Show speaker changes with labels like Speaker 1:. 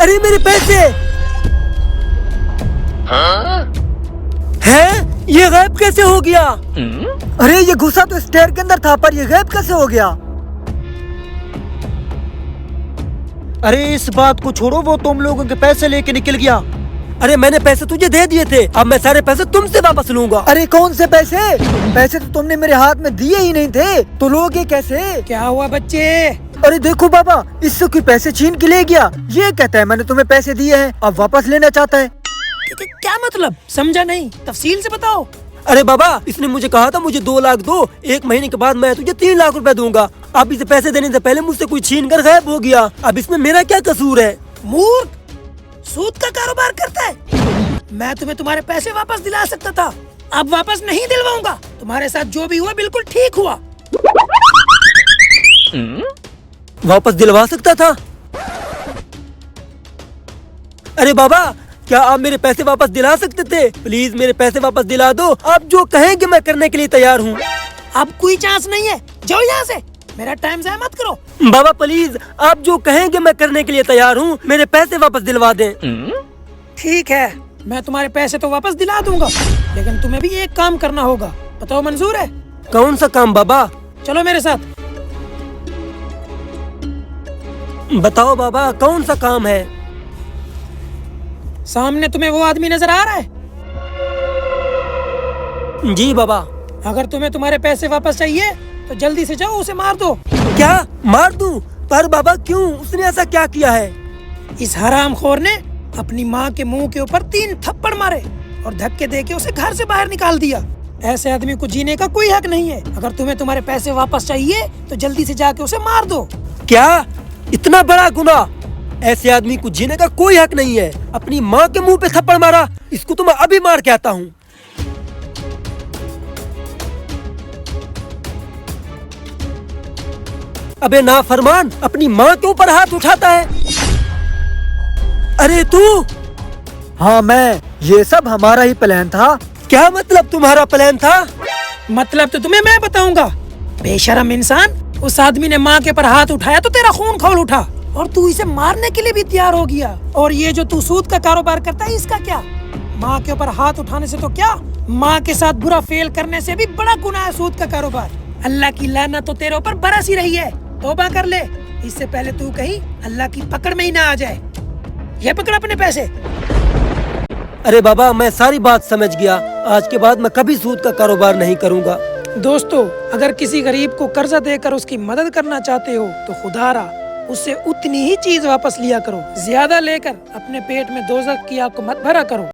Speaker 1: ارے میرے پیسے ہیں؟ یہ غائب کیسے ہو گیا؟ ارے یہ گھسا تو اسٹیئر کے اندر تھا، پر یہ غائب کیسے ہو گیا؟ ارے اس بات کو چھوڑو، وہ تم لوگوں کے پیسے لے کے نکل گیا۔ ارے میں نے پیسے تجھے دے دیے تھے، اب میں سارے پیسے تم سے واپس لوں گا۔ ارے کون سے پیسے؟ پیسے تو تم نے میرے ہاتھ میں دیے ہی نہیں تھے، تو لوگے کیسے؟
Speaker 2: کیا ہوا بچے؟
Speaker 1: ارے دیکھو بابا، اس سے کوئی پیسے چھین کے لے گیا، یہ کہتا ہے میں نے تمہیں پیسے دیے ہیں، اب واپس لینا چاہتا ہے۔
Speaker 2: کیا مطلب؟ سمجھا نہیں، تفصیل سے بتاؤ۔
Speaker 1: ارے بابا، اس نے مجھے کہا تھا مجھے 2 لاکھ دو، 1 مہینے کے بعد میں تجھے 3 لاکھ روپے دوں گا۔ اب اسے پیسے دینے سے پہلے مجھ سے کوئی چھین کر غائب ہو گیا، اب اس میں میرا کیا قصور ہے؟
Speaker 2: مورخ، سود کا کاروبار کرتا ہے؟ میں تمہیں تمہارے پیسے واپس دلا سکتا تھا، اب واپس نہیں دلواؤں گا۔ تمہارے ساتھ جو بھی ہوا بالکل ٹھیک ہوا۔
Speaker 1: واپس دلوا سکتا تھا؟ ارے بابا، کیا آپ میرے پیسے واپس دلا سکتے تھے؟ پلیز میرے پیسے واپس دلا دو، آپ جو کہیں گے میں کرنے کے لیے تیار ہوں۔
Speaker 2: اب کوئی چانس نہیں ہے، جاؤ یہاں سے، میرا ٹائم ضائع مت کرو۔
Speaker 1: بابا پلیز، آپ جو کہیں گے میں کرنے کے لیے تیار ہوں، میرے پیسے واپس دلوا دیں۔
Speaker 2: ٹھیک ہے، میں تمہارے پیسے تو واپس دلا دوں گا، لیکن تمہیں بھی ایک کام کرنا ہوگا، بتاؤ منظور ہے؟
Speaker 1: کون سا کام بابا؟
Speaker 2: چلو میرے ساتھ۔
Speaker 1: بتاؤ بابا، کون سا کام ہے؟
Speaker 2: سامنے تمہیں وہ آدمی نظر آ رہا ہے؟
Speaker 1: جی بابا۔
Speaker 2: اگر تمہیں تمہارے پیسے واپس چاہیے تو جلدی سے جاؤ، اسے مار دو۔
Speaker 1: کیا مار دوں؟ پر بابا کیوں؟ اس نے ایسا کیا کیا ہے؟
Speaker 2: اس حرام خور نے اپنی ماں کے منہ کے اوپر 3 تھپڑ مارے اور دھکے دے کے اسے گھر سے باہر نکال دیا۔ ایسے آدمی کو جینے کا کوئی حق نہیں ہے۔ اگر تمہیں تمہارے پیسے واپس چاہیے تو جلدی سے جا کے اسے مار دو۔
Speaker 1: کیا اتنا بڑا گناہ؟ ایسے آدمی کو جینے کا کوئی حق نہیں ہے، اپنی ماں کے منہ پہ تھپڑ مارا، اس کو تو میں ابھی مار کے آتا ہوں۔ ابے نافرمان، اپنی ماں کے اوپر ہاتھ اٹھاتا ہے۔ ارے تو؟ ہاں میں، یہ سب ہمارا ہی پلان تھا۔ کیا مطلب تمہارا پلان تھا؟
Speaker 2: مطلب تو تمہیں میں بتاؤں گا، بے شرم انسان۔ اس آدمی نے ماں کے پر ہاتھ اٹھایا تو تیرا خون کھول اٹھا اور تو اسے مارنے کے لیے بھی تیار ہو گیا۔ اور یہ جو تو سود کا کاروبار کرتا ہے، اس کا کیا؟ ماں کے اوپر ہاتھ اٹھانے سے تو کیا، ماں کے ساتھ برا فیل کرنے سے بھی بڑا گناہ ہے سود کا کاروبار۔ اللہ کی لعنت تو تیرے اوپر برس ہی رہی ہے، توبہ کر لے، اس سے پہلے تو کہیں اللہ کی پکڑ میں ہی نہ آ جائے۔ یہ پکڑ اپنے پیسے۔
Speaker 1: ارے بابا، میں ساری بات سمجھ گیا، آج کے بعد میں کبھی سود کا کاروبار نہیں کروں گا۔
Speaker 2: دوستو، اگر کسی غریب کو قرضہ دے کر اس کی مدد کرنا چاہتے ہو تو خدا را اس سے اتنی ہی چیز واپس لیا کرو، زیادہ لے کر اپنے پیٹ میں دوزخ کی آگ کو مت بھرا کرو۔